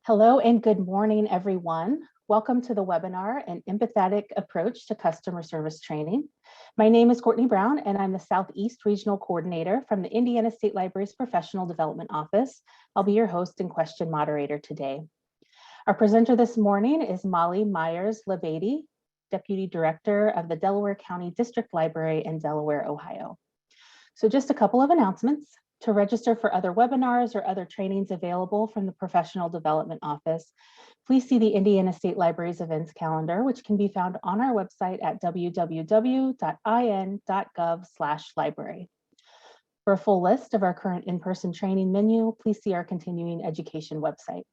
Hello and good morning, everyone. Welcome to the webinar, An Empathetic Approach to Customer Service Training. My name is Courtney Brown, and I'm the Southeast Regional Coordinator from the Indiana State Library's Professional Development Office. I'll be your host and question moderator today. Our presenter this morning is Molly Myers-LaBadie, Deputy Director of the Delaware County District Library in Delaware, Ohio. So just a couple of announcements. To register for other webinars or other trainings available from the Professional Development Office, please see the Indiana State Library's events calendar, which can be found on our website at www.in.gov/library. For a full list of our current in-person training menu, please see our continuing education website.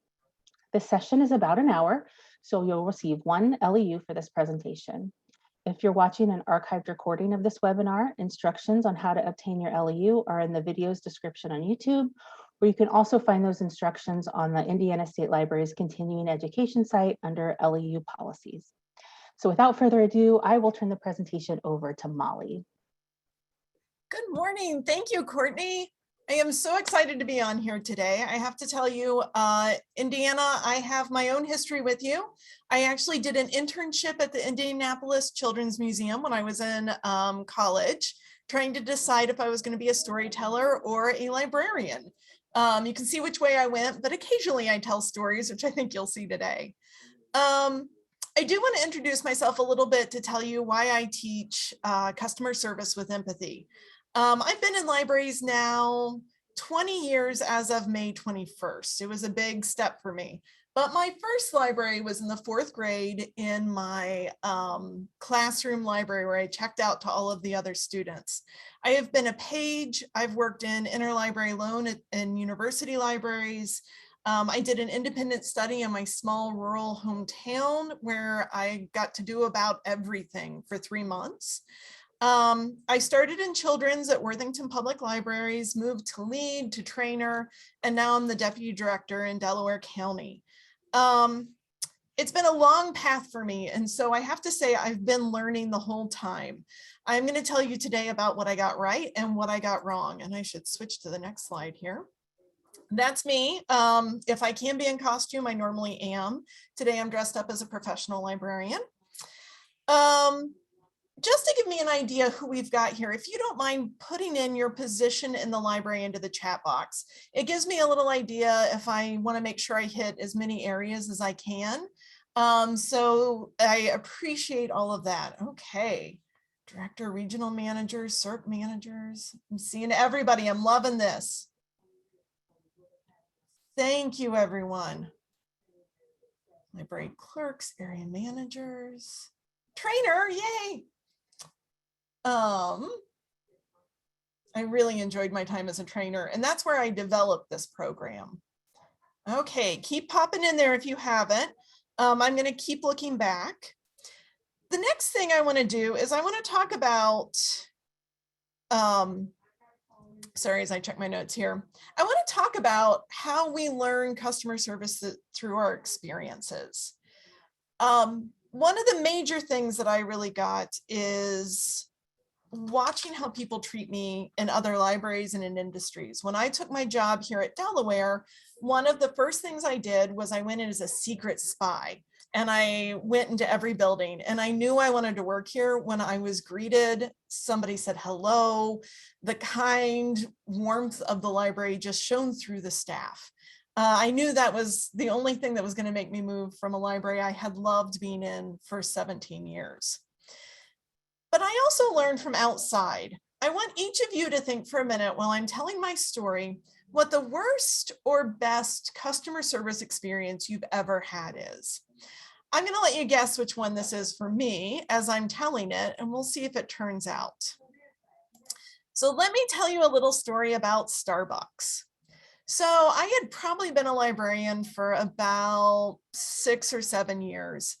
This session is about an hour, so you'll receive one LEU for this presentation. If you're watching an archived recording of this webinar, instructions on how to obtain your LEU are in the video's description on YouTube, where you can also find those instructions on the Indiana State Library's continuing education site under LEU policies. So without further ado, I will turn the presentation over to Molly. Good morning. Thank you, Courtney. I am so excited to be on here today. I have to tell you, Indiana, I have my own history with you. I actually did an internship at the Indianapolis Children's Museum when I was in college, trying to decide if I was going to be a storyteller or a librarian. You can see which way I went, but occasionally I tell stories, which I think you'll see today. I do want to introduce myself a little bit to tell you why I teach customer service with empathy. I've been in libraries now 20 years as of May 21st. It was a big step for me. But my first library was in the 4th grade in my classroom library where I checked out to all of the other students. I have been a page. I've worked in interlibrary loan in university libraries. I did an independent study in my small rural hometown where I got to do about everything for 3 months. I started in children's at Worthington Public Libraries, moved to lead, to trainer, and now I'm the deputy director in Delaware County. It's been a long path for me, and so I have to say I've been learning the whole time. I'm going to tell you today about what I got right and what I got wrong, and I should switch to the next slide here. That's me. If I can be in costume, I normally am. Today I'm dressed up as a professional librarian. Just to give me an idea who we've got here, if you don't mind putting in your position in the library into the chat box, it gives me a little idea if I want to make sure I hit as many areas as I can. So I appreciate all of that. Okay, director, regional managers, CERT managers. I'm seeing everybody. I'm loving this. Thank you, everyone. Library clerks, area managers, trainer, yay. I really enjoyed my time as a trainer, and that's where I developed this program. Okay, keep popping in there if you haven't. I'm going to keep looking back. The next thing I want to do is I want to talk about, sorry, as I check my notes here, I want to talk about how we learn customer service through our experiences. One of the major things that I really got is watching how people treat me in other libraries and in industries. When I took my job here at Delaware, one of the first things I did was I went in as a secret spy, and I went into every building, and I knew I wanted to work here when I was greeted. Somebody said hello. The kind warmth of the library just shone through the staff. I knew that was the only thing that was going to make me move from a library I had loved being in for 17 years. But I also learned from outside. I want each of you to think for a minute while I'm telling my story, what the worst or best customer service experience you've ever had is. I'm going to let you guess which one this is for me as I'm telling it, and we'll see if it turns out. So let me tell you a little story about Starbucks. So I had probably been a librarian for about 6 or 7 years.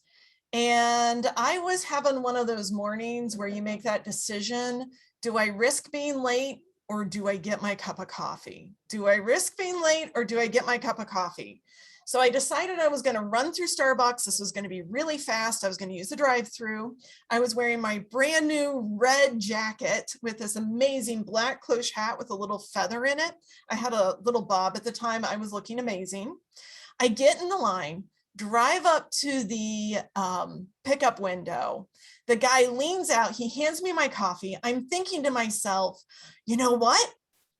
And I was having one of those mornings where you make that decision. Do I risk being late or do I get my cup of coffee? Do I risk being late or do I get my cup of coffee? So I decided I was going to run through Starbucks. This was going to be really fast. I was going to use the drive-through. I was wearing my brand new red jacket with this amazing black cloche hat with a little feather in it. I had a little bob at the time. I was looking amazing. I get in the line, drive up to the pickup window. The guy leans out, he hands me my coffee. I'm thinking to myself, you know what?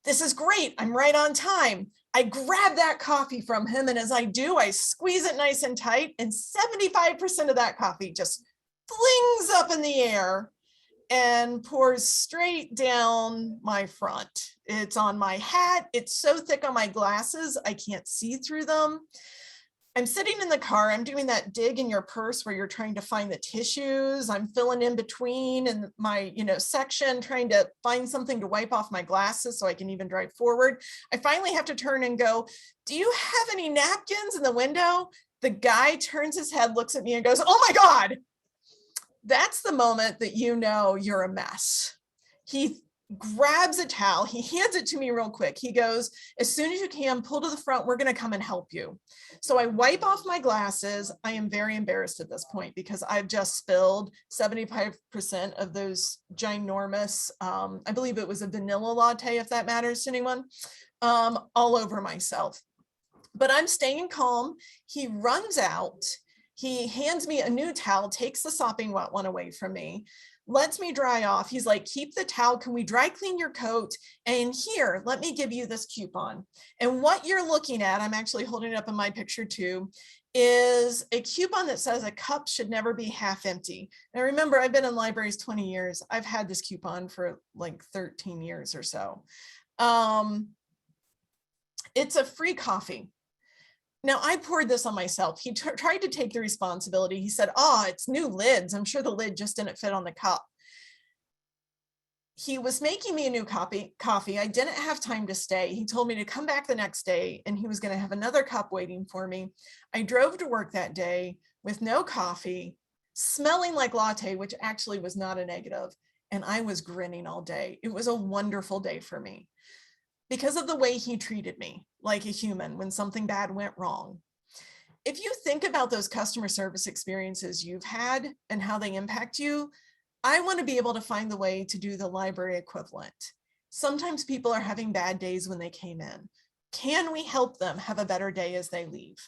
This is great. I'm right on time. I grab that coffee from him, and as I do, I squeeze it nice and tight, and 75% of that coffee just flings up in the air and pours straight down my front. It's on my hat. It's so thick on my glasses, I can't see through them. I'm sitting in the car. I'm doing that dig in your purse where you're trying to find the tissues. I'm filling in between in my, section, trying to find something to wipe off my glasses so I can even drive forward. I finally have to turn and go, do you have any napkins in the window? The guy turns his head, looks at me and goes, oh my God. That's the moment that you know you're a mess. He grabs a towel, he hands it to me real quick. He goes, as soon as you can, pull to the front, we're gonna come and help you. So I wipe off my glasses. I am very embarrassed at this point because I've just spilled 75% of those ginormous, I believe it was a vanilla latte, if that matters to anyone, all over myself. But I'm staying calm. He runs out. He hands me a new towel, takes the sopping wet one away from me, lets me dry off. He's like, keep the towel. Can we dry clean your coat? And here, let me give you this coupon. And what you're looking at, I'm actually holding it up in my picture too, is a coupon that says a cup should never be half empty. Now remember, I've been in libraries 20 years. I've had this coupon for like 13 years or so. It's a free coffee. Now, I poured this on myself. He tried to take the responsibility. He said, oh, it's new lids. I'm sure the lid just didn't fit on the cup. He was making me a new coffee. I didn't have time to stay. He told me to come back the next day and he was going to have another cup waiting for me. I drove to work that day with no coffee, smelling like latte, which actually was not a negative. And I was grinning all day. It was a wonderful day for me because of the way he treated me like a human when something bad went wrong. If you think about those customer service experiences you've had and how they impact you, I want to be able to find the way to do the library equivalent. Sometimes people are having bad days when they came in. Can we help them have a better day as they leave?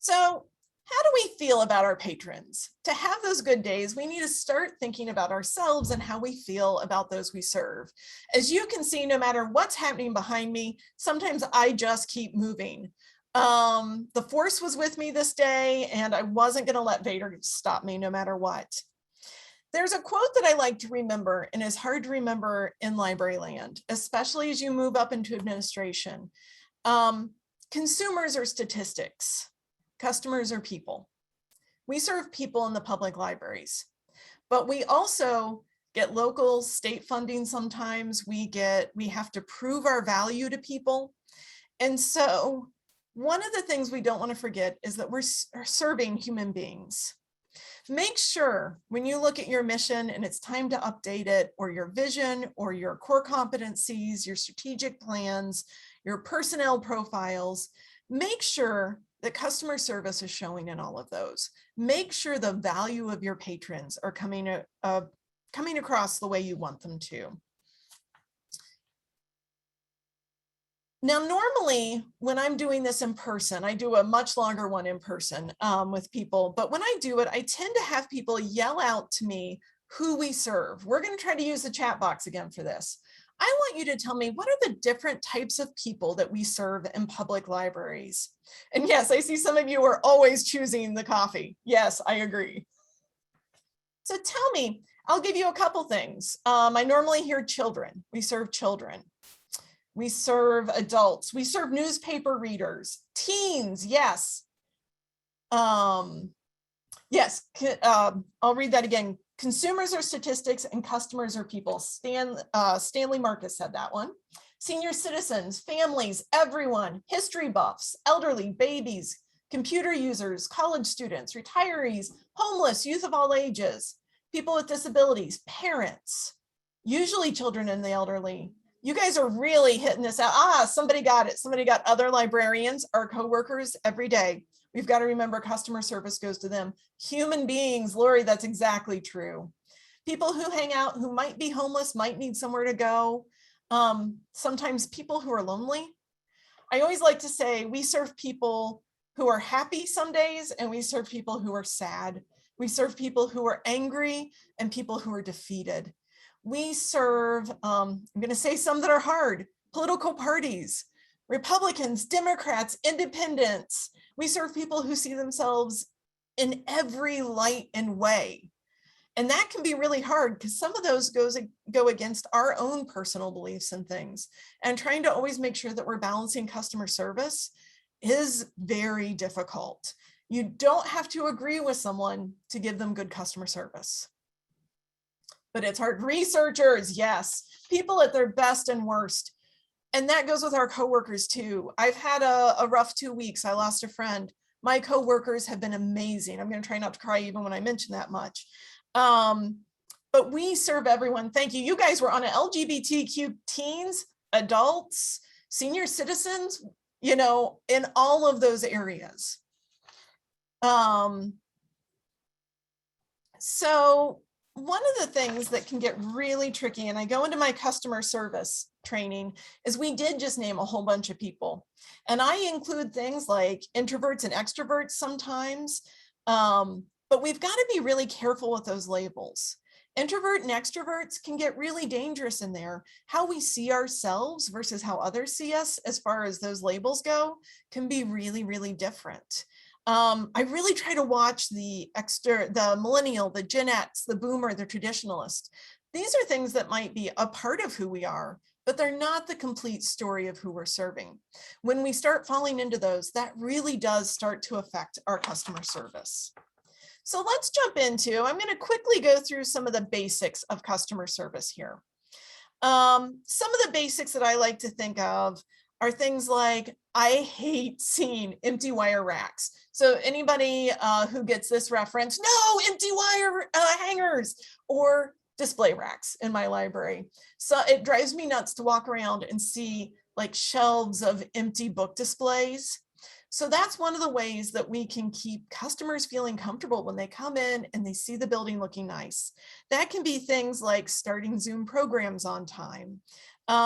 So, how do we feel about our patrons? To have those good days, we need to start thinking about ourselves and how we feel about those we serve. As you can see, no matter what's happening behind me, sometimes I just keep moving. The force was with me this day, and I wasn't going to let Vader stop me no matter what. There's a quote that I like to remember, and is hard to remember in library land, especially as you move up into administration. Consumers are statistics. Customers are people. We serve people in the public libraries, but we also get local state funding sometimes. We have to prove our value to people. And so one of the things we don't want to forget is that we're serving human beings. Make sure when you look at your mission and it's time to update it, or your vision, or your core competencies, your strategic plans, your personnel profiles, make sure that customer service is showing in all of those. Make sure the value of your patrons are coming across the way you want them to. Now, normally when I'm doing this in person, I do a much longer one in person with people, but when I do it, I tend to have people yell out to me who we serve. We're going to try to use the chat box again for this. I want you to tell me, what are the different types of people that we serve in public libraries? And yes, I see some of you are always choosing the coffee. Yes, I agree. So tell me, I'll give you a couple things. I normally hear children. We serve children. We serve adults. We serve newspaper readers, teens. Yes. Yes, I'll read that again. Consumers are statistics and customers are people. Stanley Marcus said that one. Senior citizens, families, everyone, history buffs, elderly, babies, computer users, college students, retirees, homeless, youth of all ages, people with disabilities, parents, usually children and the elderly. You guys are really hitting this out. Somebody got it. Somebody got other librarians, our coworkers every day. We've got to remember customer service goes to them. Human beings, Lori, that's exactly true. People who hang out, who might be homeless, might need somewhere to go. Sometimes people who are lonely. I always like to say we serve people who are happy some days, and we serve people who are sad. We serve people who are angry and people who are defeated. We serve, I'm going to say some that are hard, political parties, Republicans, Democrats, independents. We serve people who see themselves in every light and way. And that can be really hard because some of those go against our own personal beliefs and things. And trying to always make sure that we're balancing customer service is very difficult. You don't have to agree with someone to give them good customer service. But it's hard. Researchers, yes, people at their best and worst. And that goes with our coworkers too. I've had a rough 2 weeks. I lost a friend. My coworkers have been amazing. I'm going to try not to cry even when I mention that much. But we serve everyone. Thank you. You guys were on an LGBTQ teens, adults, senior citizens, you know, in all of those areas. So one of the things that can get really tricky, and I go into my customer service training, is we did just name a whole bunch of people. And I include things like introverts and extroverts sometimes, but we've got to be really careful with those labels. Introvert and extroverts can get really dangerous in there. How we see ourselves versus how others see us as far as those labels go can be really, really different. I really try to watch the millennial, the Gen X, the boomer, the traditionalist. These are things that might be a part of who we are, but they're not the complete story of who we're serving. When we start falling into those, that really does start to affect our customer service. So let's jump into, I'm going to quickly go through some of the basics of customer service here. Some of the basics that I like to think of are things like, I hate seeing empty wire racks. So anybody who gets this reference, no empty wire hangers or display racks in my library. So it drives me nuts to walk around and see like shelves of empty book displays. So that's one of the ways that we can keep customers feeling comfortable when they come in and they see the building looking nice. That can be things like starting Zoom programs on time,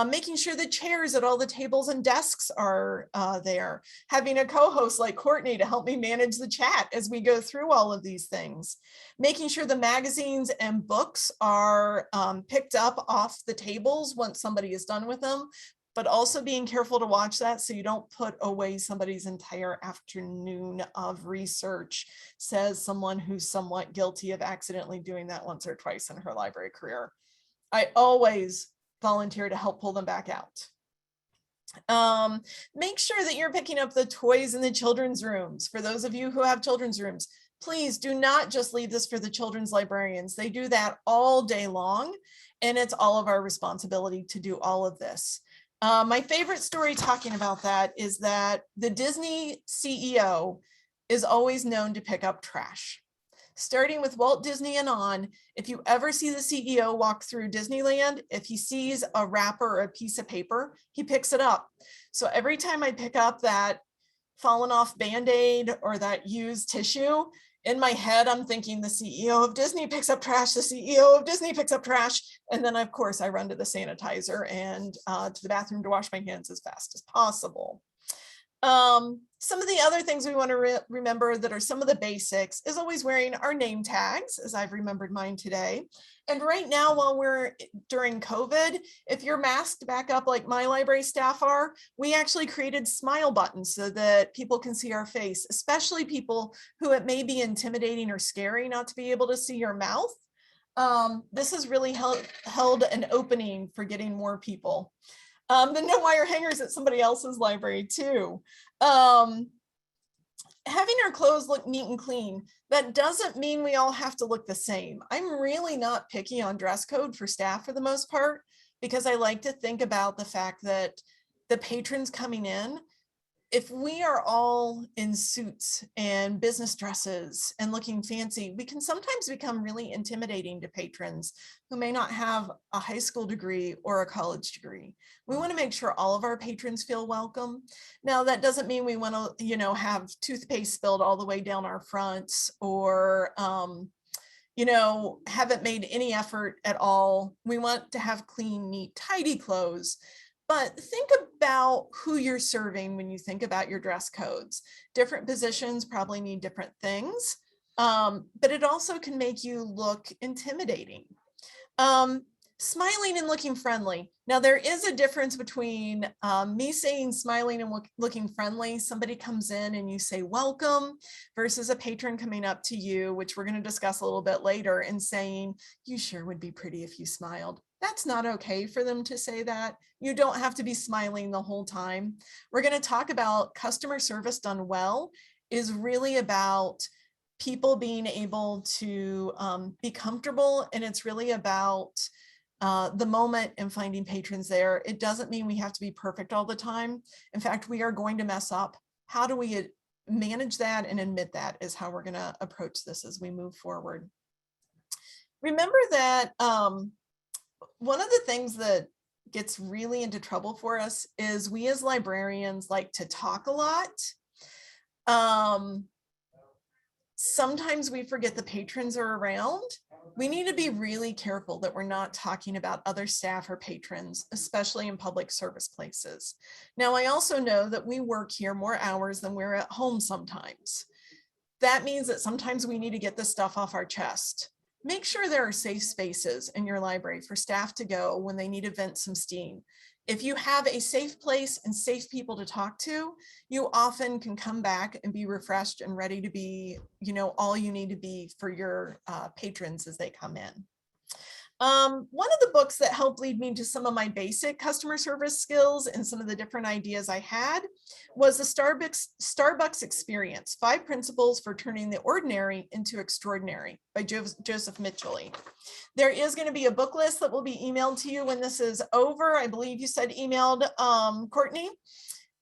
making sure the chairs at all the tables and desks are there, having a co-host like Courtney to help me manage the chat as we go through all of these things, making sure the magazines and books are picked up off the tables once somebody is done with them, but also being careful to watch that so you don't put away somebody's entire afternoon of research, says someone who's somewhat guilty of accidentally doing that once or twice in her library career. I always volunteer to help pull them back out. Make sure that you're picking up the toys in the children's rooms. For those of you who have children's rooms, please do not just leave this for the children's librarians. They do that all day long, and it's all of our responsibility to do all of this. My favorite story talking about that is that the Disney CEO is always known to pick up trash. Starting with Walt Disney and on, if you ever see the CEO walk through Disneyland, if he sees a wrapper or a piece of paper, he picks it up. So every time I pick up that fallen off Band-Aid or that used tissue, in my head, I'm thinking the CEO of Disney picks up trash, the CEO of Disney picks up trash. And then of course I run to the sanitizer and to the bathroom to wash my hands as fast as possible. Some of the other things we want to remember that are some of the basics is always wearing our name tags, as I've remembered mine today. And right now, while we're during COVID, if you're masked back up like my library staff are, we actually created smile buttons so that people can see our face, especially people who it may be intimidating or scary not to be able to see your mouth. This has really held an opening for getting more people. The no wire hangers at somebody else's library too. Having our clothes look neat and clean, that doesn't mean we all have to look the same. I'm really not picky on dress code for staff for the most part, because I like to think about the fact that the patrons coming in, if we are all in suits and business dresses and looking fancy, we can sometimes become really intimidating to patrons who may not have a high school degree or a college degree. We want to make sure all of our patrons feel welcome. Now, that doesn't mean we want to, have toothpaste spilled all the way down our fronts or, haven't made any effort at all. We want to have clean, neat, tidy clothes. But think about who you're serving when you think about your dress codes. Different positions probably need different things, but it also can make you look intimidating. Smiling and looking friendly. Now, there is a difference between me saying smiling and looking friendly. Somebody comes in and you say welcome versus a patron coming up to you, which we're going to discuss a little bit later, and saying, you sure would be pretty if you smiled. That's not okay for them to say that. You don't have to be smiling the whole time. We're going to talk about customer service done well is really about people being able to be comfortable, and it's really about the moment and finding patrons there. It doesn't mean we have to be perfect all the time. In fact, we are going to mess up. How do we manage that and admit that is how we're going to approach this as we move forward. Remember that one of the things that gets really into trouble for us is we as librarians like to talk a lot. Sometimes we forget the patrons are around. We need to be really careful that we're not talking about other staff or patrons, especially in public service places. Now, I also know that we work here more hours than we're at home sometimes. That means that sometimes we need to get this stuff off our chest. Make sure there are safe spaces in your library for staff to go when they need to vent some steam. If you have a safe place and safe people to talk to, you often can come back and be refreshed and ready to be, all you need to be for your patrons as they come in. One of the books that helped lead me to some of my basic customer service skills and some of the different ideas I had was the Starbucks Experience, 5 Principles for Turning the Ordinary into Extraordinary by Joseph Mitchell. There is going to be a book list that will be emailed to you when this is over. I believe you said emailed, Courtney.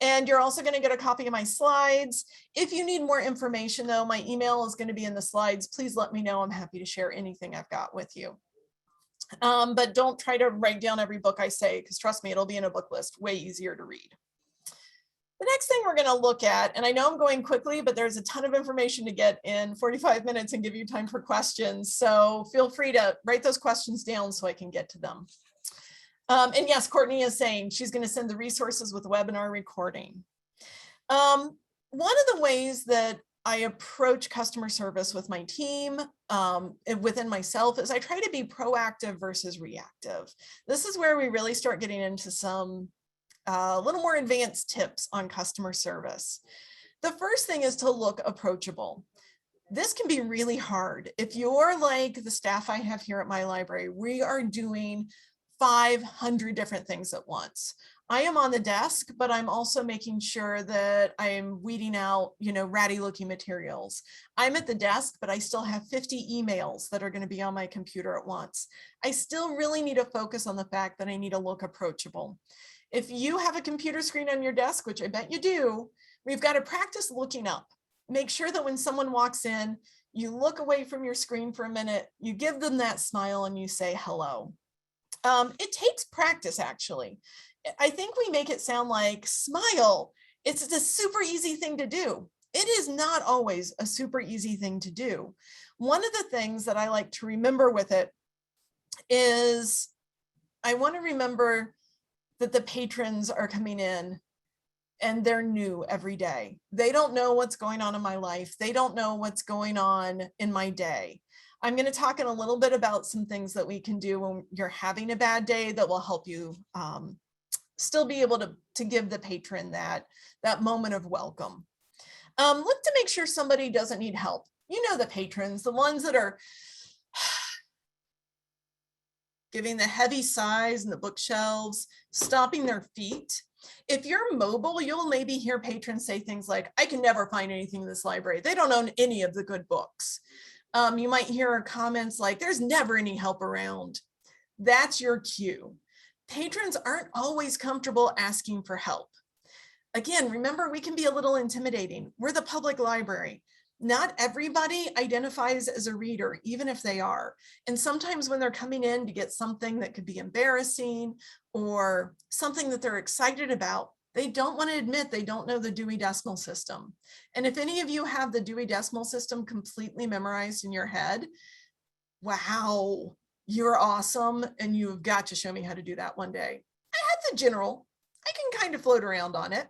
And you're also going to get a copy of my slides. If you need more information, though, my email is going to be in the slides. Please let me know. I'm happy to share anything I've got with you. But don't try to write down every book I say, because trust me, it'll be in a book list, way easier to read. The next thing we're going to look at, and I know I'm going quickly, but there's a ton of information to get in 45 minutes and give you time for questions. So feel free to write those questions down so I can get to them. And yes, Courtney is saying she's going to send the resources with the webinar recording. One of the ways that I approach customer service with my team and within myself is I try to be proactive versus reactive. This is where we really start getting into some little more advanced tips on customer service. The first thing is to look approachable. This can be really hard. If you're like the staff I have here at my library, we are doing 500 different things at once. I am on the desk, but I'm also making sure that I'm weeding out, ratty looking materials. I'm at the desk, but I still have 50 emails that are going to be on my computer at once. I still really need to focus on the fact that I need to look approachable. If you have a computer screen on your desk, which I bet you do, we've got to practice looking up. Make sure that when someone walks in, you look away from your screen for a minute, you give them that smile and you say hello. It takes practice, actually. I think we make it sound like smile. It's a super easy thing to do. It is not always a super easy thing to do. One of the things that I like to remember with it is I want to remember that the patrons are coming in and they're new every day. They don't know what's going on in my life. They don't know what's going on in my day. I'm going to talk in a little bit about some things that we can do when you're having a bad day that will help you still be able to give the patron that moment of welcome. Look to make sure somebody doesn't need help. The patrons, the ones that are giving the heavy sighs in the bookshelves, stomping their feet. If you're mobile, you'll maybe hear patrons say things like, I can never find anything in this library. They don't own any of the good books. You might hear comments like, there's never any help around. That's your cue. Patrons aren't always comfortable asking for help. Again, remember, we can be a little intimidating. We're the public library. Not everybody identifies as a reader, even if they are. And sometimes when they're coming in to get something that could be embarrassing or something that they're excited about, they don't want to admit they don't know the Dewey Decimal System. And if any of you have the Dewey Decimal System completely memorized in your head, wow, you're awesome. And you've got to show me how to do that one day. I have the general I can kind of float around on it.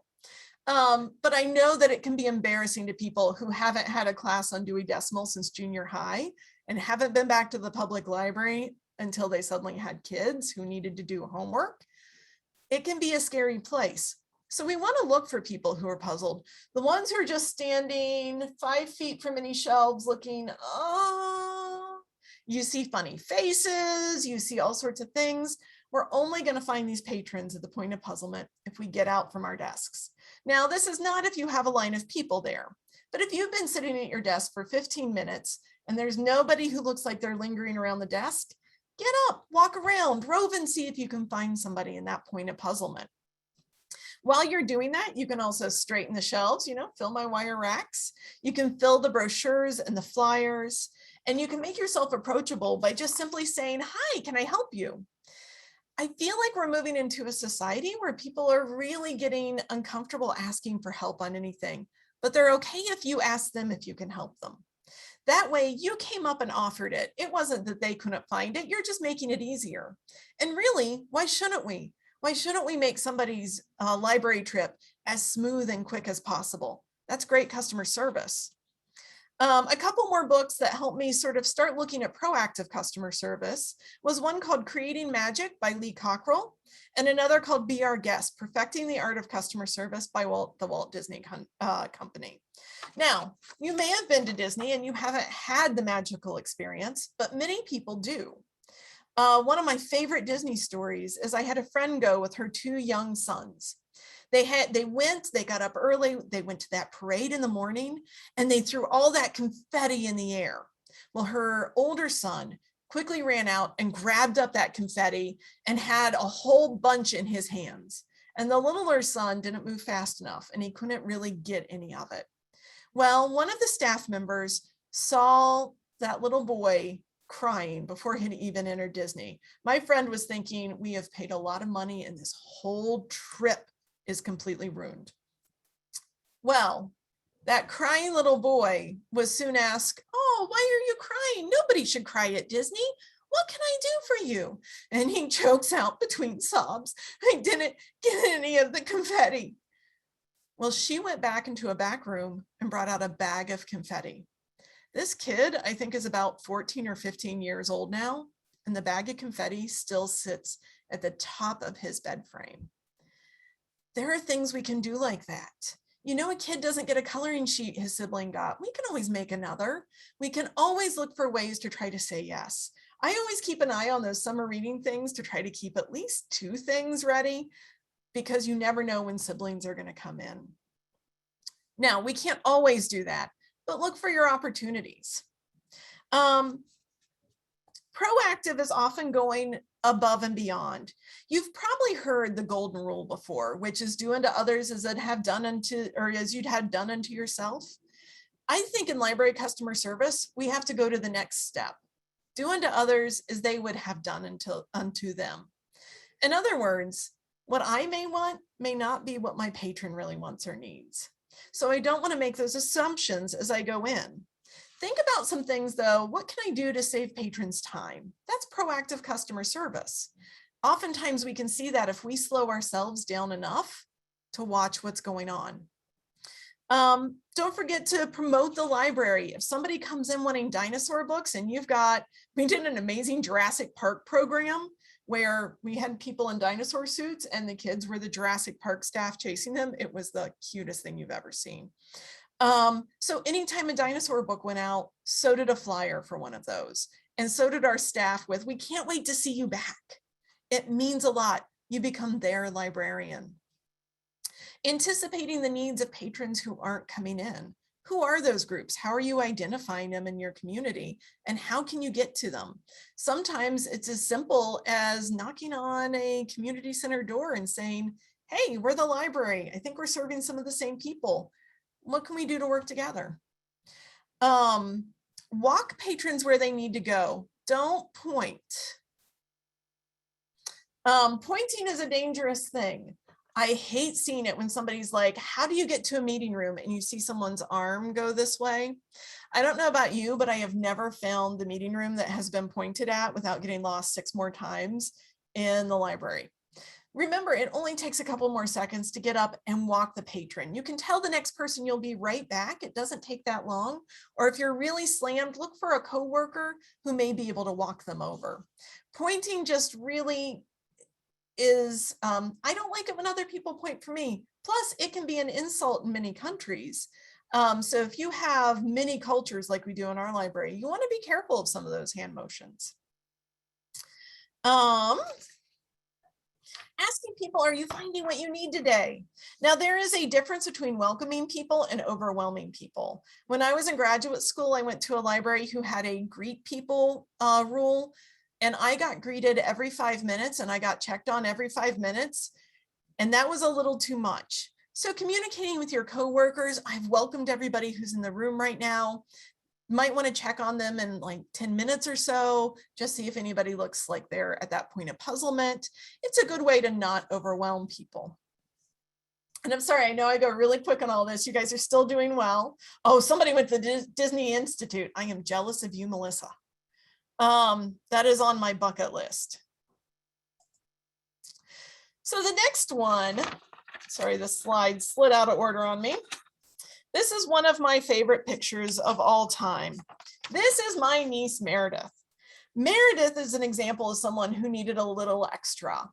But I know that it can be embarrassing to people who haven't had a class on Dewey Decimal since junior high and haven't been back to the public library until they suddenly had kids who needed to do homework. It can be a scary place. So we want to look for people who are puzzled. The ones who are just standing 5 feet from any shelves looking, oh, you see funny faces, you see all sorts of things. We're only going to find these patrons at the point of puzzlement if we get out from our desks. Now, this is not if you have a line of people there, but if you've been sitting at your desk for 15 minutes and there's nobody who looks like they're lingering around the desk, get up, walk around, rove and see if you can find somebody in that point of puzzlement. While you're doing that, you can also straighten the shelves, fill my wire racks. You can fill the brochures and the flyers, and you can make yourself approachable by just simply saying, hi, can I help you? I feel like we're moving into a society where people are really getting uncomfortable asking for help on anything, but they're okay if you ask them if you can help them. That way you came up and offered it. It wasn't that they couldn't find it. You're just making it easier. And really, why shouldn't we? Why shouldn't we make somebody's library trip as smooth and quick as possible? That's great customer service. A couple more books that helped me sort of start looking at proactive customer service was one called Creating Magic by Lee Cockrell, and another called Be Our Guest, Perfecting the Art of Customer Service by the Walt Disney Company. Now, you may have been to Disney and you haven't had the magical experience, but many people do. One of my favorite Disney stories is I had a friend go with her 2 young sons. They got up early, they went to that parade in the morning, and they threw all that confetti in the air. Well, her older son quickly ran out and grabbed up that confetti and had a whole bunch in his hands. And the littler son didn't move fast enough and he couldn't really get any of it. Well, one of the staff members saw that little boy crying before he'd even entered Disney. My friend was thinking, we have paid a lot of money and this whole trip is completely ruined. Well, that crying little boy was soon asked, oh, why are you crying? Nobody should cry at Disney. What can I do for you? And he chokes out between sobs, I didn't get any of the confetti. Well, she went back into a back room and brought out a bag of confetti. This kid, I think, is about 14 or 15 years old now, and the bag of confetti still sits at the top of his bed frame. There are things we can do like that. A kid doesn't get a coloring sheet his sibling got. We can always make another. We can always look for ways to try to say yes. I always keep an eye on those summer reading things to try to keep at least 2 things ready, because you never know when siblings are going to come in. Now, we can't always do that, but look for your opportunities. Proactive is often going above and beyond. You've probably heard the golden rule before, which is do unto others as you'd had done unto yourself. I think in library customer service, we have to go to the next step. Do unto others as they would have done unto them. In other words, what I may want may not be what my patron really wants or needs. So I don't want to make those assumptions as I go in. Think about some things though. What can I do to save patrons time? That's proactive customer service. Oftentimes we can see that if we slow ourselves down enough to watch what's going on. Don't forget to promote the library. If somebody comes in wanting dinosaur books and we did an amazing Jurassic Park program where we had people in dinosaur suits and the kids were the Jurassic Park staff chasing them. It was the cutest thing you've ever seen. So anytime a dinosaur book went out, so did a flyer for one of those. And so did our staff with, we can't wait to see you back. It means a lot. You become their librarian. Anticipating the needs of patrons who aren't coming in. Who are those groups? How are you identifying them in your community? And how can you get to them? Sometimes it's as simple as knocking on a community center door and saying, hey, we're the library. I think we're serving some of the same people. What can we do to work together? Walk patrons where they need to go. Don't point. Pointing is a dangerous thing. I hate seeing it when somebody's like, how do you get to a meeting room? And you see someone's arm go this way. I don't know about you, but I have never found the meeting room that has been pointed at without getting lost 6 more times in the library. Remember, it only takes a couple more seconds to get up and walk the patron. You can tell the next person you'll be right back. It doesn't take that long. Or if you're really slammed, look for a coworker who may be able to walk them over. Pointing just really is, I don't like it when other people point for me. Plus, it can be an insult in many countries. So if you have many cultures like we do in our library, you want to be careful of some of those hand motions. Asking people, are you finding what you need today? Now, there is a difference between welcoming people and overwhelming people. When I was in graduate school, I went to a library who had a greet people rule, and I got greeted every 5 minutes and I got checked on every 5 minutes. And that was a little too much. So communicating with your coworkers, I've welcomed everybody who's in the room right now. Might want to check on them in like 10 minutes or so, just see if anybody looks like they're at that point of puzzlement. It's a good way to not overwhelm people. And I'm sorry, I know I go really quick on all this. You guys are still doing well. Oh, somebody went to the Disney Institute. I am jealous of you, Melissa. That is on my bucket list. So the next one, sorry, the slide slid out of order on me. This is one of my favorite pictures of all time. This is my niece, Meredith. Meredith is an example of someone who needed a little extra.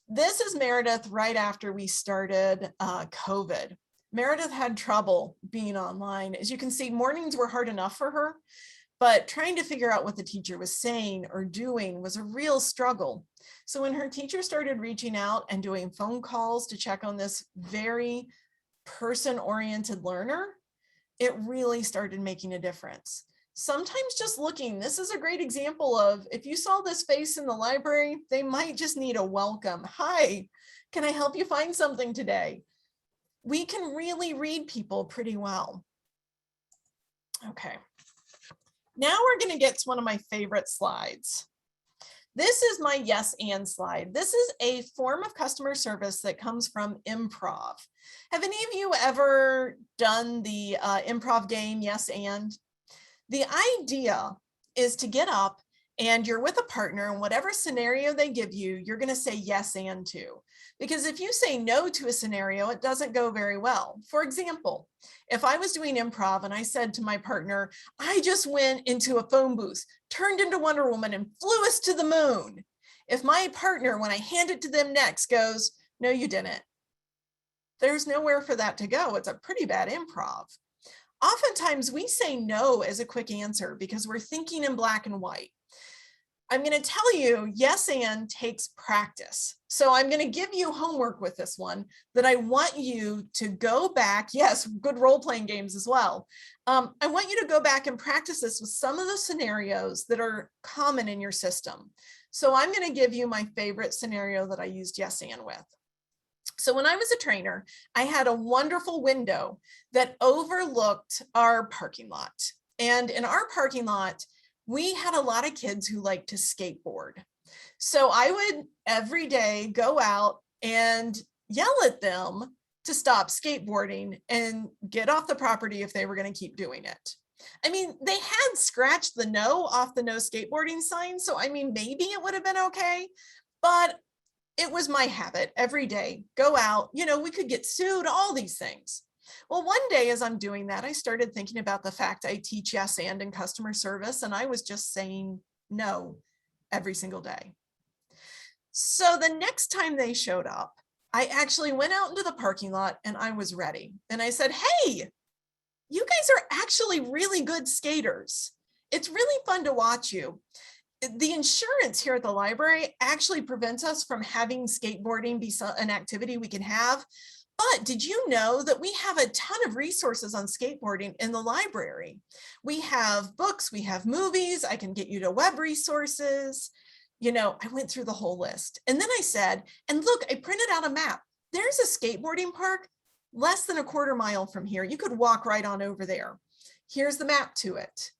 This is Meredith right after we started COVID. Meredith had trouble being online. As you can see, mornings were hard enough for her, but trying to figure out what the teacher was saying or doing was a real struggle. So when her teacher started reaching out and doing phone calls to check on this very person-oriented learner, it really started making a difference. Sometimes just looking, this is a great example of, if you saw this face in the library, they might just need a welcome. Hi, can I help you find something today? We can really read people pretty well. Okay, now we're going to get to one of my favorite slides. This is my yes and slide. This is a form of customer service that comes from improv. Have any of you ever done the improv game, yes and? The idea is to get up and you're with a partner, and whatever scenario they give you, you're going to say yes and to. Because if you say no to a scenario, it doesn't go very well. For example, if I was doing improv and I said to my partner, I just went into a phone booth, turned into Wonder Woman and flew us to the moon. If my partner, when I hand it to them next, goes, no, you didn't, there's nowhere for that to go. It's a pretty bad improv. Oftentimes we say no as a quick answer because we're thinking in black and white. I'm going to tell you, yes and takes practice. So I'm going to give you homework with this one that I want you to go back. Yes, good role-playing games as well. I want you to go back and practice this with some of the scenarios that are common in your system. So I'm going to give you my favorite scenario that I used yes and with. So when I was a trainer, I had a wonderful window that overlooked our parking lot. And in our parking lot, we had a lot of kids who liked to skateboard. So I would every day go out and yell at them to stop skateboarding and get off the property if they were going to keep doing it. I mean, they had scratched the no off the no skateboarding sign. So, I mean, maybe it would have been okay, but it was my habit every day, go out, you know, we could get sued, all these things. Well, one day as I'm doing that, I started thinking about the fact I teach yes and in customer service, and I was just saying no every single day. So the next time they showed up, I actually went out into the parking lot and I was ready. And I said, hey, you guys are actually really good skaters. It's really fun to watch you. The insurance here at the library actually prevents us from having skateboarding be an activity we can have. But did you know that we have a ton of resources on skateboarding in the library? We have books, we have movies, I can get you to web resources. You know, I went through the whole list. And then I said, and look, I printed out a map. There's a skateboarding park less than a quarter mile from here. You could walk right on over there. Here's the map to it.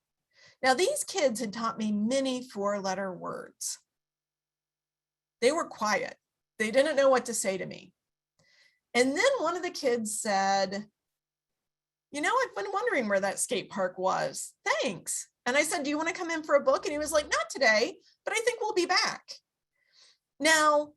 Now, these kids had taught me many 4-letter words. They were quiet. They didn't know what to say to me. And then one of the kids said, you know, I've been wondering where that skate park was. Thanks. And I said, do you want to come in for a book? And he was like, not today, but I think we'll be back. Now,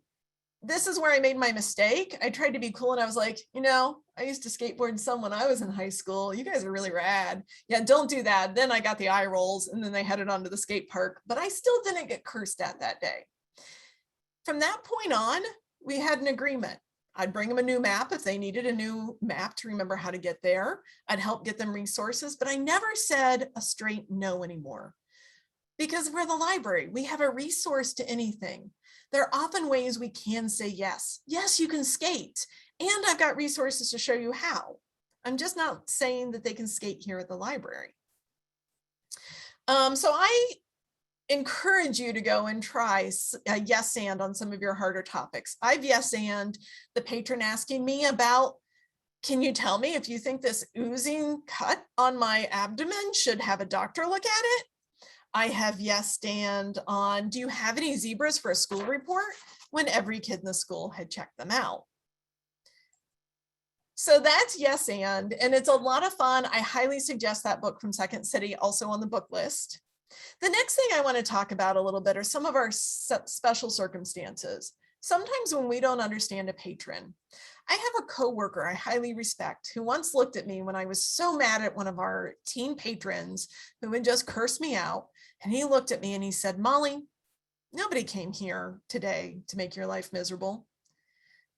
this is where I made my mistake. I tried to be cool and I was like, you know, I used to skateboard some when I was in high school. You guys are really rad. Yeah, don't do that. Then I got the eye rolls and then they headed on to the skate park, but I still didn't get cursed at that day. From that point on, we had an agreement. I'd bring them a new map if they needed a new map to remember how to get there. I'd help get them resources, but I never said a straight no anymore. Because we're the library, we have a resource to anything. There are often ways we can say yes. Yes, you can skate, and I've got resources to show you how. I'm just not saying that they can skate here at the library. So I encourage you to go and try yes and on some of your harder topics. I've yes and the patron asking me about, can you tell me if you think this oozing cut on my abdomen should have a doctor look at it? I have yes and on, do you have any zebras for a school report? When every kid in the school had checked them out. So that's yes and it's a lot of fun. I highly suggest that book from Second City, also on the book list. The next thing I want to talk about a little bit are some of our special circumstances. Sometimes when we don't understand a patron. I have a coworker I highly respect who once looked at me when I was so mad at one of our teen patrons who had just cursed me out. And he looked at me and he said, Molly, nobody came here today to make your life miserable.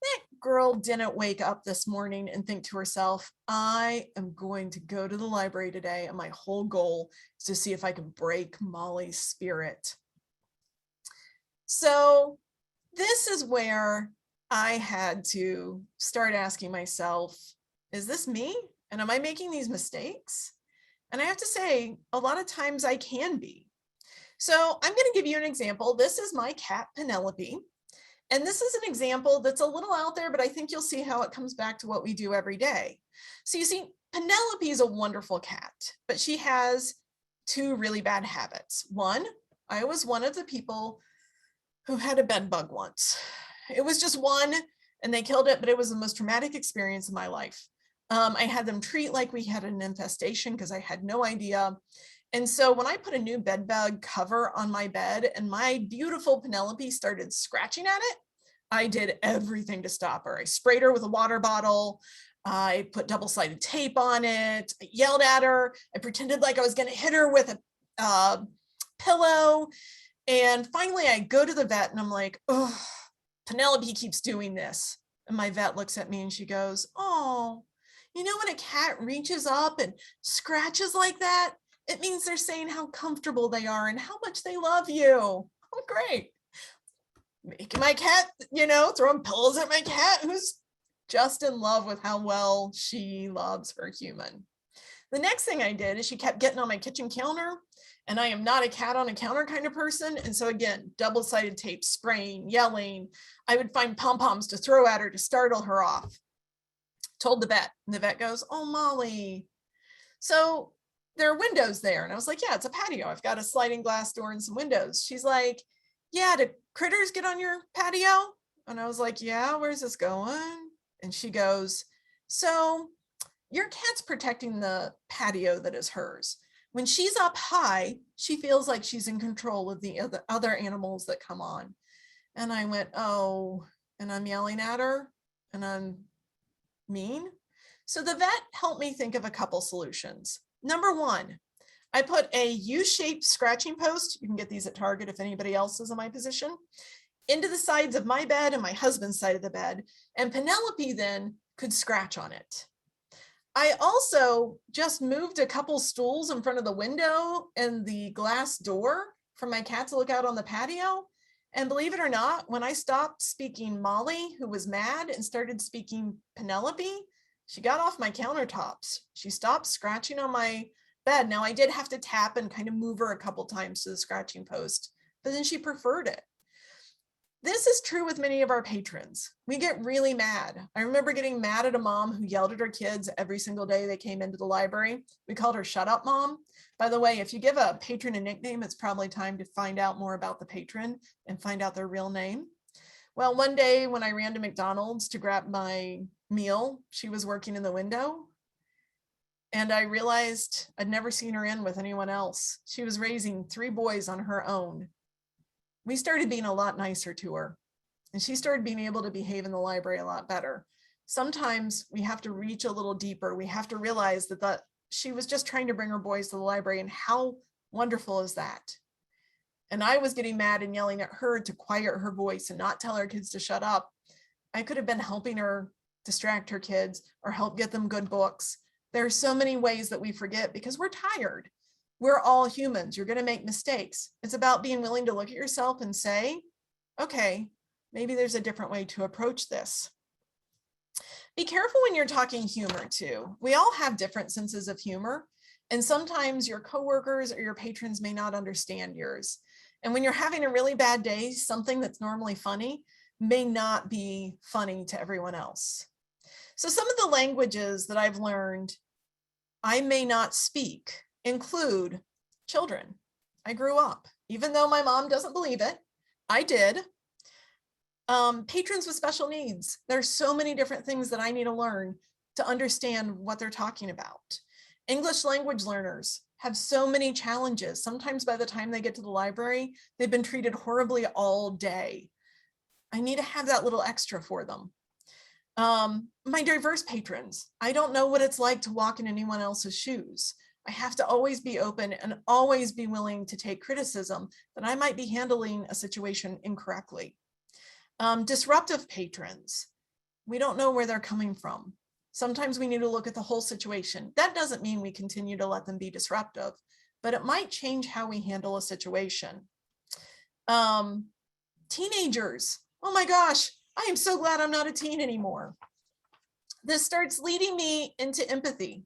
That girl didn't wake up this morning and think to herself, I am going to go to the library today and my whole goal is to see if I can break Molly's spirit. So this is where I had to start asking myself, is this me? And am I making these mistakes? And I have to say, a lot of times I can be. So I'm going to give you an example. This is my cat, Penelope. And this is an example that's a little out there, but I think you'll see how it comes back to what we do every day. So you see, Penelope is a wonderful cat, but she has two really bad habits. One, I was one of the people who had a bed bug once. It was just one and they killed it, but it was the most traumatic experience of my life. I had them treat like we had an infestation because I had no idea. And so when I put a new bed bug cover on my bed and my beautiful Penelope started scratching at it, I did everything to stop her. I sprayed her with a water bottle. I put double-sided tape on it. I yelled at her. I pretended like I was going to hit her with a pillow. And finally I go to the vet and I'm like, oh, Penelope keeps doing this. And my vet looks at me and she goes, oh, you know, when a cat reaches up and scratches like that, it means they're saying how comfortable they are and how much they love you. Oh, great. Making my cat, you know, throwing pillows at my cat who's just in love with how well she loves her human. The next thing I did is she kept getting on my kitchen counter, and I am not a cat on a counter kind of person. And so again, double-sided tape, spraying, yelling. I would find pom-poms to throw at her to startle her off. Told the vet, and the vet goes, oh, Molly. So there are windows there. And I was like, yeah, it's a patio. I've got a sliding glass door and some windows. She's like, yeah, do critters get on your patio? And I was like, yeah, where's this going? And she goes, so your cat's protecting the patio that is hers. When she's up high, she feels like she's in control of the other animals that come on. And I went, oh, and I'm yelling at her and I'm mean. So the vet helped me think of a couple solutions. Number one, I put a U-shaped scratching post. You can get these at Target if anybody else is in my position, into the sides of my bed and my husband's side of the bed. And Penelope then could scratch on it. I also just moved a couple stools in front of the window and the glass door for my cat to look out on the patio. And believe it or not, when I stopped speaking Molly, who was mad, and started speaking Penelope, she got off my countertops. She stopped scratching on my bed. Now I did have to tap and kind of move her a couple times to the scratching post, but then she preferred it. This is true with many of our patrons. We get really mad. I remember getting mad at a mom who yelled at her kids every single day they came into the library. We called her Shut Up Mom. By the way, if you give a patron a nickname, it's probably time to find out more about the patron and find out their real name. Well, one day when I ran to McDonald's to grab my meal, she was working in the window. And I realized I'd never seen her in with anyone else. She was raising 3 boys on her own. We started being a lot nicer to her. and she started being able to behave in the library a lot better. Sometimes we have to reach a little deeper. We have to realize that she was just trying to bring her boys to the library, and how wonderful is that? And I was getting mad and yelling at her to quiet her voice and not tell her kids to shut up. I could have been helping her distract her kids or help get them good books. There are so many ways that we forget because we're tired. We're all humans. You're going to make mistakes. It's about being willing to look at yourself and say, okay, maybe there's a different way to approach this. Be careful when you're talking humor too. We all have different senses of humor, and sometimes your coworkers or your patrons may not understand yours. And when you're having a really bad day, something that's normally funny may not be funny to everyone else. So some of the languages that I've learned I may not speak include children. I grew up, even though my mom doesn't believe it, I did. Patrons with special needs. There's so many different things that I need to learn to understand what they're talking about. English language learners have so many challenges. Sometimes by the time they get to the library, they've been treated horribly all day. I need to have that little extra for them. My diverse patrons, I don't know what it's like to walk in anyone else's shoes. I have to always be open and always be willing to take criticism that I might be handling a situation incorrectly. Disruptive patrons, we don't know where they're coming from. Sometimes we need to look at the whole situation. That doesn't mean we continue to let them be disruptive, but it might change how we handle a situation. Teenagers, oh my gosh, I am so glad I'm not a teen anymore. This starts leading me into empathy.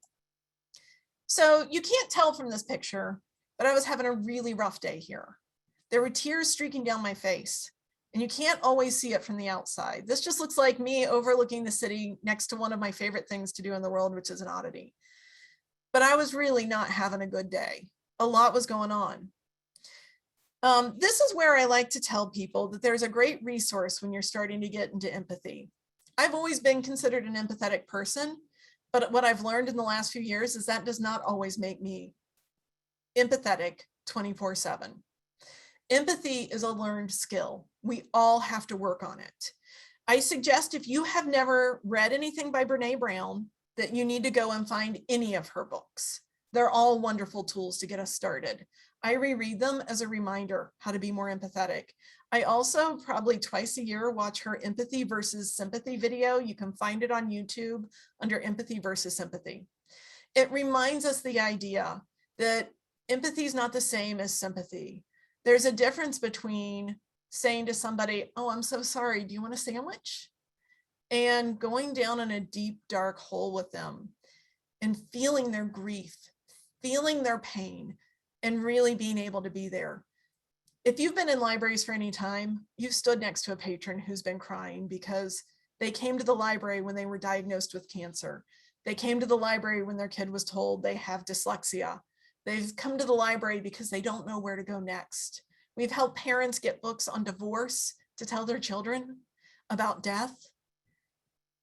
So you can't tell from this picture, but I was having a really rough day here. There were tears streaking down my face, and you can't always see it from the outside. This just looks like me overlooking the city next to one of my favorite things to do in the world, which is an oddity. But I was really not having a good day. A lot was going on. This is where I like to tell people that there's a great resource when you're starting to get into empathy. I've always been considered an empathetic person, but what I've learned in the last few years is that does not always make me empathetic 24/7. Empathy is a learned skill. We all have to work on it. I suggest if you have never read anything by Brene Brown, that you need to go and find any of her books. They're all wonderful tools to get us started. I reread them as a reminder how to be more empathetic. I also probably twice a year watch her empathy versus sympathy video. You can find it on YouTube under empathy versus sympathy. It reminds us the idea that empathy is not the same as sympathy. There's a difference between saying to somebody, oh, I'm so sorry, do you want a sandwich? And going down in a deep, dark hole with them and feeling their grief, feeling their pain, and really being able to be there. If you've been in libraries for any time, you've stood next to a patron who's been crying because they came to the library when they were diagnosed with cancer. They came to the library when their kid was told they have dyslexia. They've come to the library because they don't know where to go next. We've helped parents get books on divorce to tell their children about death.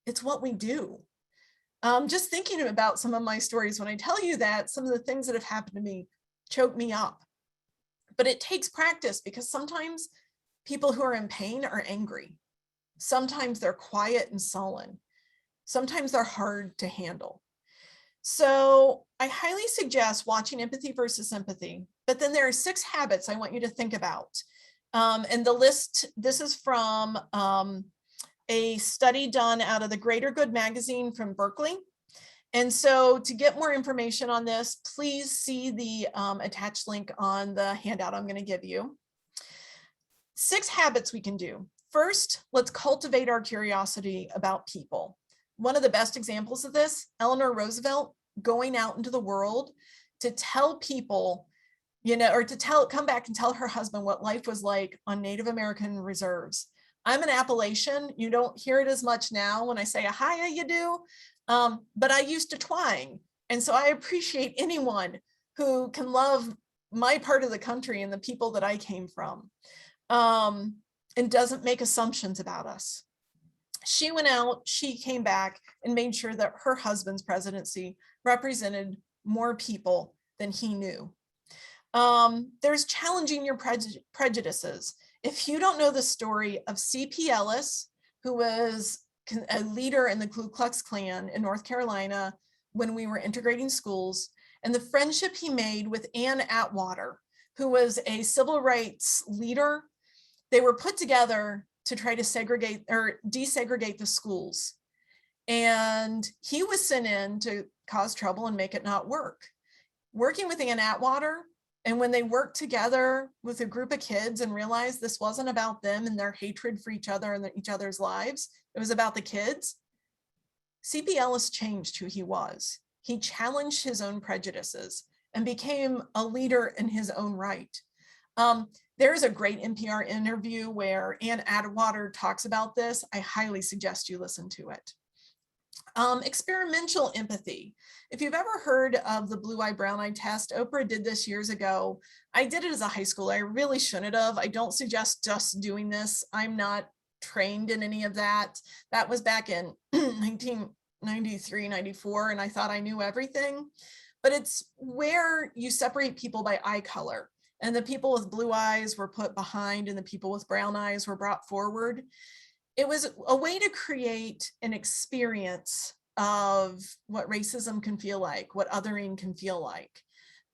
It's what we do. Just thinking about some of my stories, when I tell you that, some of the things that have happened to me choke me up. But it takes practice because sometimes people who are in pain are angry. Sometimes they're quiet and sullen. Sometimes they're hard to handle. So I highly suggest watching Empathy versus Sympathy, but then there are 6 habits I want you to think about. And the list, this is from a study done out of the Greater Good magazine from Berkeley. And so to get more information on this, please see the attached link on the handout I'm going to give you. 6 habits we can do. First, let's cultivate our curiosity about people. One of the best examples of this, Eleanor Roosevelt going out into the world to tell people, or to come back and tell her husband what life was like on Native American reserves. I'm an Appalachian. You don't hear it as much now when I say a hiya, you do. But I used to twang. And so I appreciate anyone who can love my part of the country and the people that I came from, and doesn't make assumptions about us. She went out, she came back and made sure that her husband's presidency represented more people than he knew. There's challenging your prejudices. If you don't know the story of C.P. Ellis, who was a leader in the Ku Klux Klan in North Carolina when we were integrating schools, and the friendship he made with Ann Atwater, who was a civil rights leader, they were put together to try to segregate or desegregate the schools. And he was sent in to cause trouble and make it not work. Working with Ann Atwater, and when they worked together with a group of kids and realized this wasn't about them and their hatred for each other and each other's lives, it was about the kids, C.P. Ellis changed who he was. He challenged his own prejudices and became a leader in his own right. There's a great NPR interview where Ann Atwater talks about this. I highly suggest you listen to it. Experimental empathy. If you've ever heard of the blue-eye, brown-eye test, Oprah did this years ago. I did it as a high schooler. I really shouldn't have. I don't suggest just doing this. I'm not trained in any of that. That was back in 1993, 94, and I thought I knew everything. But it's where you separate people by eye color. And the people with blue eyes were put behind and the people with brown eyes were brought forward. It was a way to create an experience of what racism can feel like, what othering can feel like.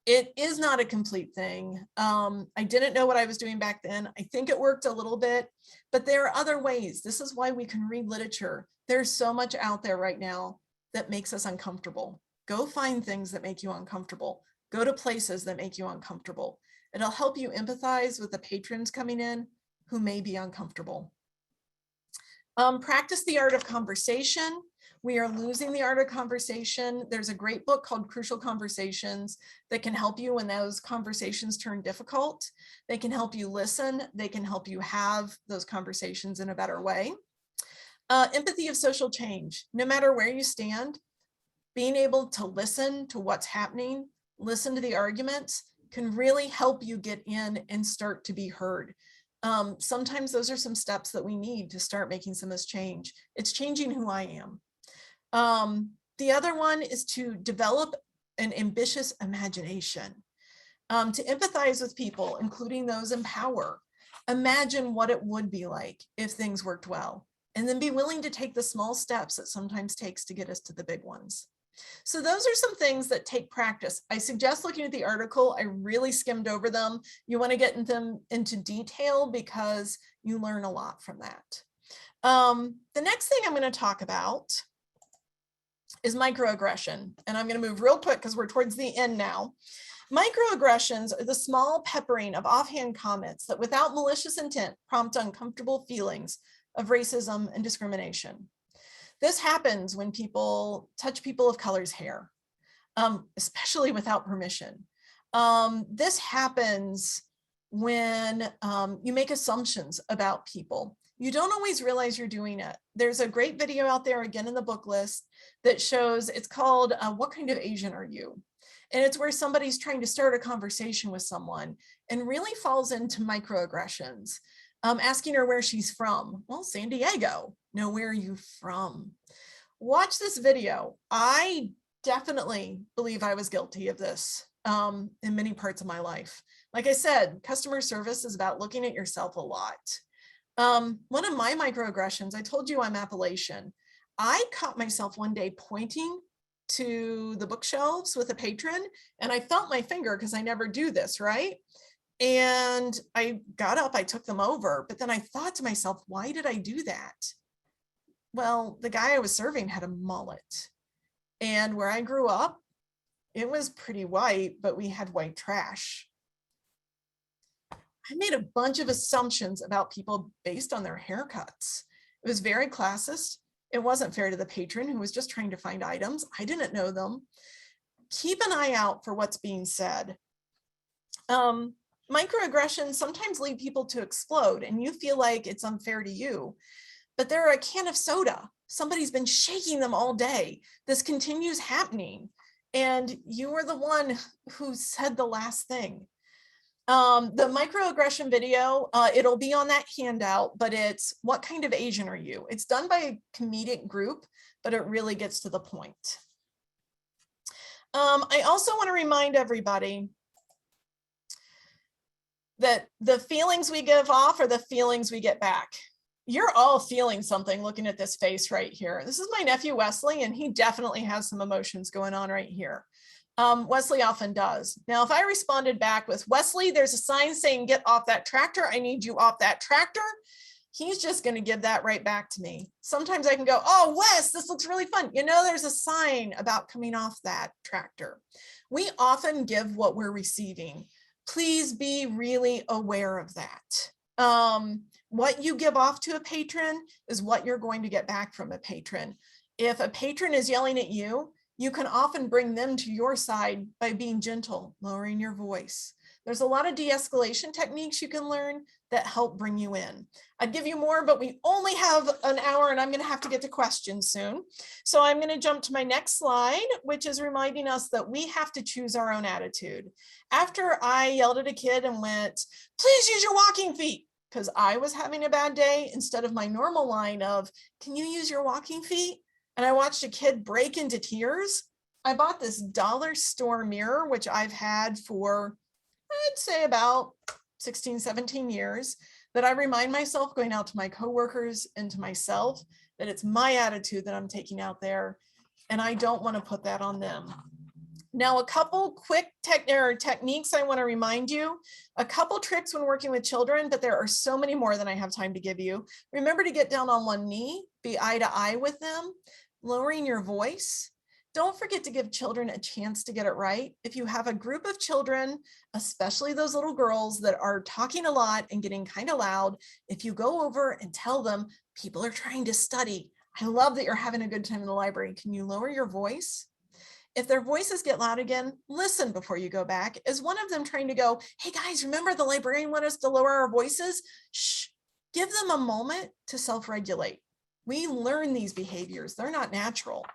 It is not a complete thing. I didn't know what I was doing back then. I think it worked a little bit, but there are other ways. This is why we can read literature. There's so much out there right now that makes us uncomfortable. Go find things that make you uncomfortable. Go to places that make you uncomfortable. It'll help you empathize with the patrons coming in who may be uncomfortable. Practice the art of conversation. We are losing the art of conversation. There's a great book called Crucial Conversations that can help you when those conversations turn difficult. They can help you listen. They can help you have those conversations in a better way. Empathy of social change. No matter where you stand, being able to listen to what's happening, listen to the arguments, can really help you get in and start to be heard. Sometimes those are some steps that we need to start making some of this change. It's changing who I am. The other one is to develop an ambitious imagination, to empathize with people, including those in power. Imagine what it would be like if things worked well, and then be willing to take the small steps it sometimes takes to get us to the big ones. So those are some things that take practice. I suggest looking at the article. I really skimmed over them. You want to get them into detail because you learn a lot from that. The next thing I'm going to talk about is microaggression. And I'm going to move real quick because we're towards the end now. Microaggressions are the small peppering of offhand comments that without malicious intent prompt uncomfortable feelings of racism and discrimination. This happens when people touch people of color's hair, especially without permission. This happens when you make assumptions about people. You don't always realize you're doing it. There's a great video out there, again in the book list, that shows, it's called What Kind of Asian Are You? And it's where somebody's trying to start a conversation with someone and really falls into microaggressions. Asking her where she's from. Well, San Diego. No, where are you from? Watch this video. I definitely believe I was guilty of this in many parts of my life. Like I said, customer service is about looking at yourself a lot. One of my microaggressions, I told you I'm Appalachian. I caught myself one day pointing to the bookshelves with a patron, and I felt my finger because I never do this, right? And I got up, I took them over, but then I thought to myself, why did I do that? Well, the guy I was serving had a mullet. And where I grew up, it was pretty white, but we had white trash. I made a bunch of assumptions about people based on their haircuts. It was very classist. It wasn't fair to the patron who was just trying to find items. I didn't know them. Keep an eye out for what's being said. Microaggressions sometimes lead people to explode and you feel like it's unfair to you, but they're a can of soda. Somebody's been shaking them all day. This continues happening and you are the one who said the last thing. The microaggression video, it'll be on that handout, but it's What Kind of Asian Are You? It's done by a comedic group, but it really gets to the point. I also want to remind everybody, that the feelings we give off are the feelings we get back. You're all feeling something looking at this face right here. This is my nephew, Wesley, and he definitely has some emotions going on right here. Wesley often does. Now, if I responded back with, Wesley, there's a sign saying, get off that tractor. I need you off that tractor. He's just going to give that right back to me. Sometimes I can go, oh, Wes, this looks really fun. You know, there's a sign about coming off that tractor. We often give what we're receiving. Please be really aware of that. What you give off to a patron is what you're going to get back from a patron. If a patron is yelling at you, you can often bring them to your side by being gentle, lowering your voice. There's a lot of de-escalation techniques you can learn that help bring you in. I'd give you more, but we only have an hour and I'm going to have to get to questions soon. So I'm going to jump to my next slide, which is reminding us that we have to choose our own attitude. After I yelled at a kid and went, please use your walking feet, because I was having a bad day, instead of my normal line of, can you use your walking feet? And I watched a kid break into tears. I bought this dollar store mirror, which I've had for, I'd say about 16, 17 years, that I remind myself going out to my coworkers and to myself that it's my attitude that I'm taking out there, and I don't want to put that on them. Now, a couple quick techniques I want to remind you, a couple tricks when working with children, but there are so many more than I have time to give you. Remember to get down on one knee, be eye to eye with them, lowering your voice. Don't forget to give children a chance to get it right. If you have a group of children, especially those little girls that are talking a lot and getting kind of loud, if you go over and tell them, people are trying to study. I love that you're having a good time in the library. Can you lower your voice? If their voices get loud again, listen before you go back. Is one of them trying to go, hey guys, remember the librarian wanted us to lower our voices? Shh, give them a moment to self-regulate. We learn these behaviors, they're not natural.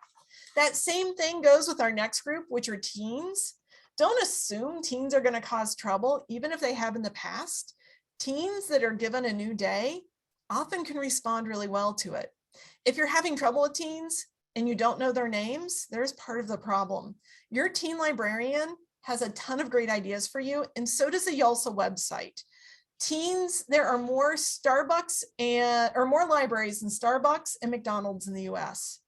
That same thing goes with our next group, which are teens. Don't assume teens are going to cause trouble, even if they have in the past. Teens that are given a new day often can respond really well to it. If you're having trouble with teens and you don't know their names, there's part of the problem. Your teen librarian has a ton of great ideas for you, and so does the YALSA website. Teens, there are more Starbucks or more libraries than Starbucks and McDonald's in the US.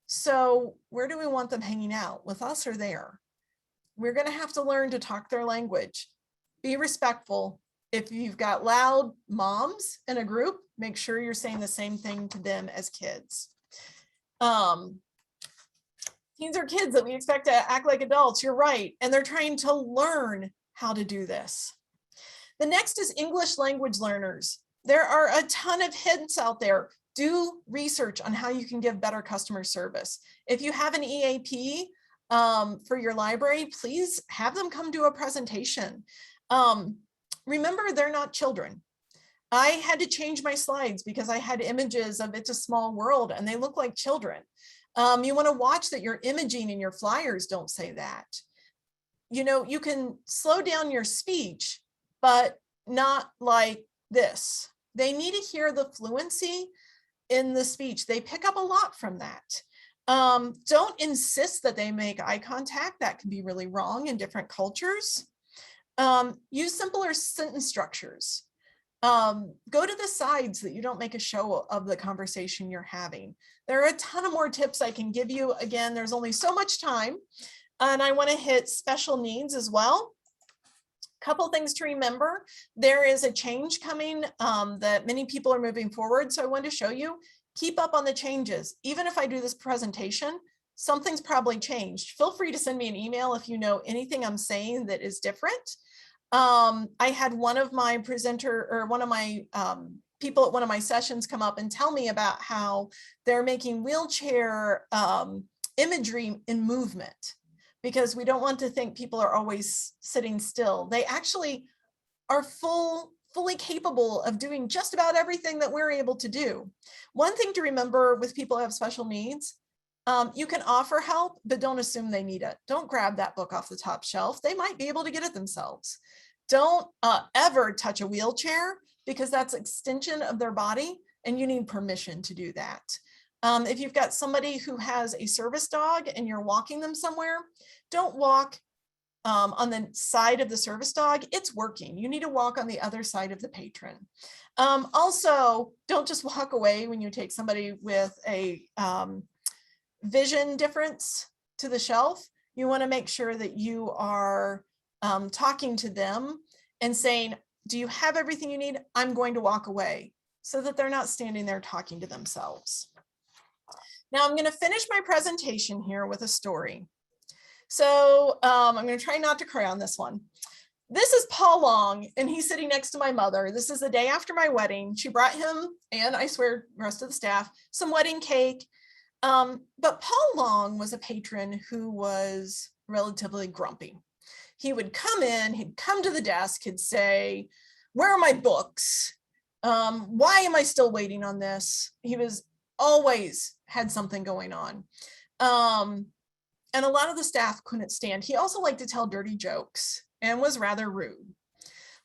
So where do we want them hanging out, with us or there? We're going to have to learn to talk their language. Be respectful. If you've got loud moms in a group, make sure you're saying the same thing to them as kids. Teens are kids that we expect to act like adults. You're right. And they're trying to learn how to do this. The next is English language learners. There are a ton of hints out there. Do research on how you can give better customer service. If you have an EAP for your library, please have them come do a presentation. Remember, they're not children. I had to change my slides because I had images of It's a Small World and they look like children. You want to watch that your imaging and your flyers don't say that. You know, you can slow down your speech, but not like this. They need to hear the fluency in the speech. They pick up a lot from that. Don't insist that they make eye contact. That can be really wrong in different cultures. Use simpler sentence structures. Go to the sides so that you don't make a show of the conversation you're having. There are a ton of more tips I can give you. Again, there's only so much time, and I want to hit special needs as well. Couple things to remember. There is a change coming that many people are moving forward. So I wanted to show you, keep up on the changes. Even if I do this presentation, something's probably changed. Feel free to send me an email if you know anything I'm saying that is different. I had one of my people at one of my sessions come up and tell me about how they're making wheelchair imagery in movement, because we don't want to think people are always sitting still. They actually are fully capable of doing just about everything that we're able to do. One thing to remember with people who have special needs, you can offer help, but don't assume they need it. Don't grab that book off the top shelf. They might be able to get it themselves. Don't ever touch a wheelchair, because that's extension of their body and you need permission to do that. If you've got somebody who has a service dog and you're walking them somewhere, don't walk on the side of the service dog, it's working. You need to walk on the other side of the patron. Also, don't just walk away when you take somebody with a vision difference to the shelf. You want to make sure that you are talking to them and saying, do you have everything you need? I'm going to walk away, so that they're not standing there talking to themselves. Now I'm going to finish my presentation here with a story. So I'm going to try not to cry on this one. This is Paul Long, and he's sitting next to my mother. This is the day after my wedding. She brought him, and I swear the rest of the staff, some wedding cake. But Paul Long was a patron who was relatively grumpy. He would come in, he'd come to the desk, he'd say, where are my books? Why am I still waiting on this? He was always had something going on. And a lot of the staff couldn't stand. He also liked to tell dirty jokes and was rather rude.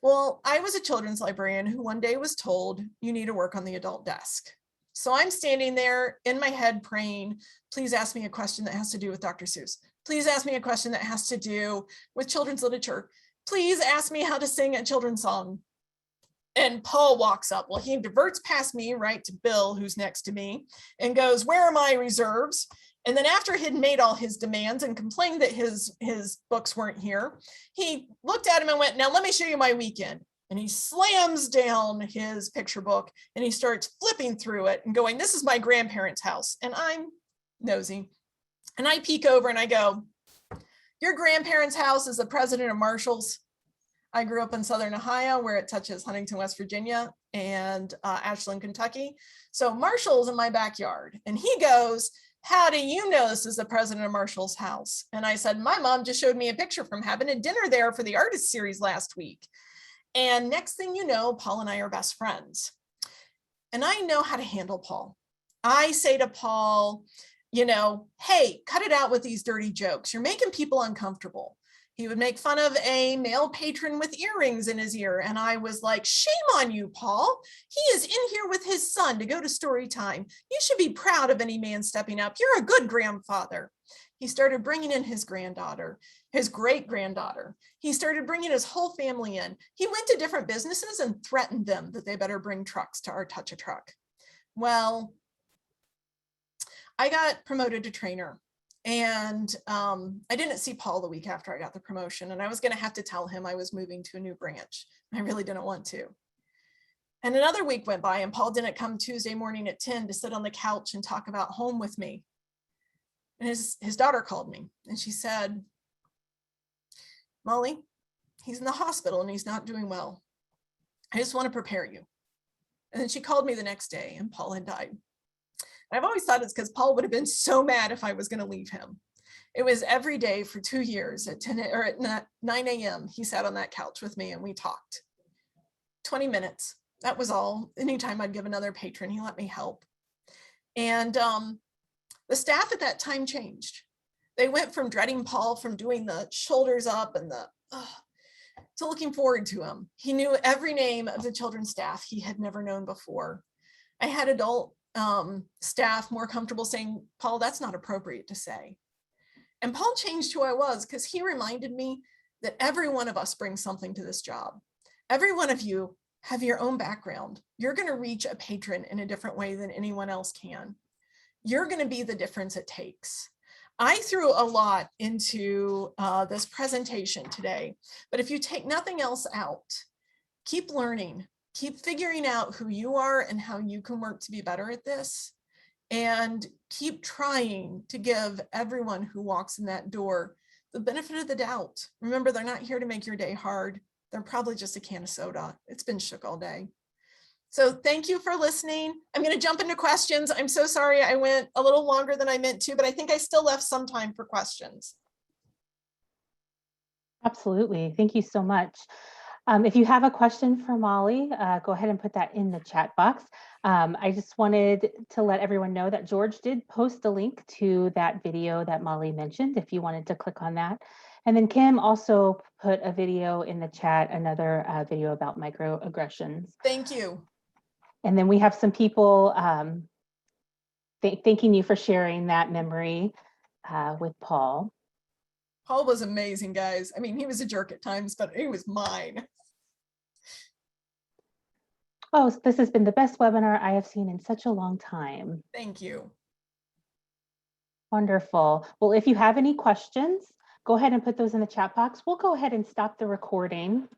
Well, I was a children's librarian who one day was told, you need to work on the adult desk. So I'm standing there in my head praying, please ask me a question that has to do with Dr. Seuss. Please ask me a question that has to do with children's literature. Please ask me how to sing a children's song. And Paul walks up. Well, he diverts past me right to Bill, who's next to me, and goes, where are my reserves? And then after he'd made all his demands and complained that his books weren't here, he looked at him and went, now let me show you my weekend. And he slams down his picture book and he starts flipping through it and going, this is my grandparents' house. And I'm nosy. And I peek over and I go, your grandparents' house is the president of Marshall's. I grew up in Southern Ohio, where it touches Huntington, West Virginia, and Ashland, Kentucky. So Marshall's in my backyard. And he goes, how do you know this is the president of Marshall's house? And I said, my mom just showed me a picture from having a dinner there for the artist series last week. And next thing you know, Paul and I are best friends. And I know how to handle Paul. I say to Paul, you know, hey, cut it out with these dirty jokes. You're making people uncomfortable. He would make fun of a male patron with earrings in his ear. And I was like, shame on you, Paul. He is in here with his son to go to story time. You should be proud of any man stepping up. You're a good grandfather. He started bringing in his granddaughter, his great granddaughter. He started bringing his whole family in. He went to different businesses and threatened them that they better bring trucks to our Touch a Truck. Well, I got promoted to trainer. And I didn't see Paul the week after I got the promotion, and I was going to have to tell him I was moving to a new branch. I really didn't want to. And another week went by, and Paul didn't come Tuesday morning at 10 to sit on the couch and talk about home with me. And his daughter called me, and she said, Molly, he's in the hospital and he's not doing well. I just want to prepare you. And then she called me the next day, and Paul had died. I've always thought it's because Paul would have been so mad if I was going to leave him. It was every day for 2 years at 10 or at 9 a.m. He sat on that couch with me and we talked. 20 minutes. That was all. Anytime I'd give another patron, he let me help. And the staff at that time changed. They went from dreading Paul, from doing the shoulders up and to looking forward to him. He knew every name of the children's staff he had never known before. I had adult staff more comfortable saying, Paul, that's not appropriate to say. And Paul changed who I was because he reminded me that every one of us brings something to this job. Every one of you have your own background. You're going to reach a patron in a different way than anyone else can. You're going to be the difference it takes. I threw a lot into this presentation today, but if you take nothing else out, keep learning. Keep figuring out who you are and how you can work to be better at this, and keep trying to give everyone who walks in that door the benefit of the doubt. Remember, they're not here to make your day hard. They're probably just a can of soda. It's been shook all day. So thank you for listening. I'm going to jump into questions. I'm so sorry I went a little longer than I meant to, but I think I still left some time for questions. Absolutely. Thank you so much. If you have a question for Molly, go ahead and put that in the chat box. I just wanted to let everyone know that George did post a link to that video that Molly mentioned, if you wanted to click on that. And then Kim also put a video in the chat, another video about microaggressions. Thank you. And then we have some people thanking you for sharing that memory with Paul. Paul was amazing, guys. I mean, he was a jerk at times, but he was mine. Oh, this has been the best webinar I have seen in such a long time. Thank you. Wonderful. Well, if you have any questions, go ahead and put those in the chat box. We'll go ahead and stop the recording.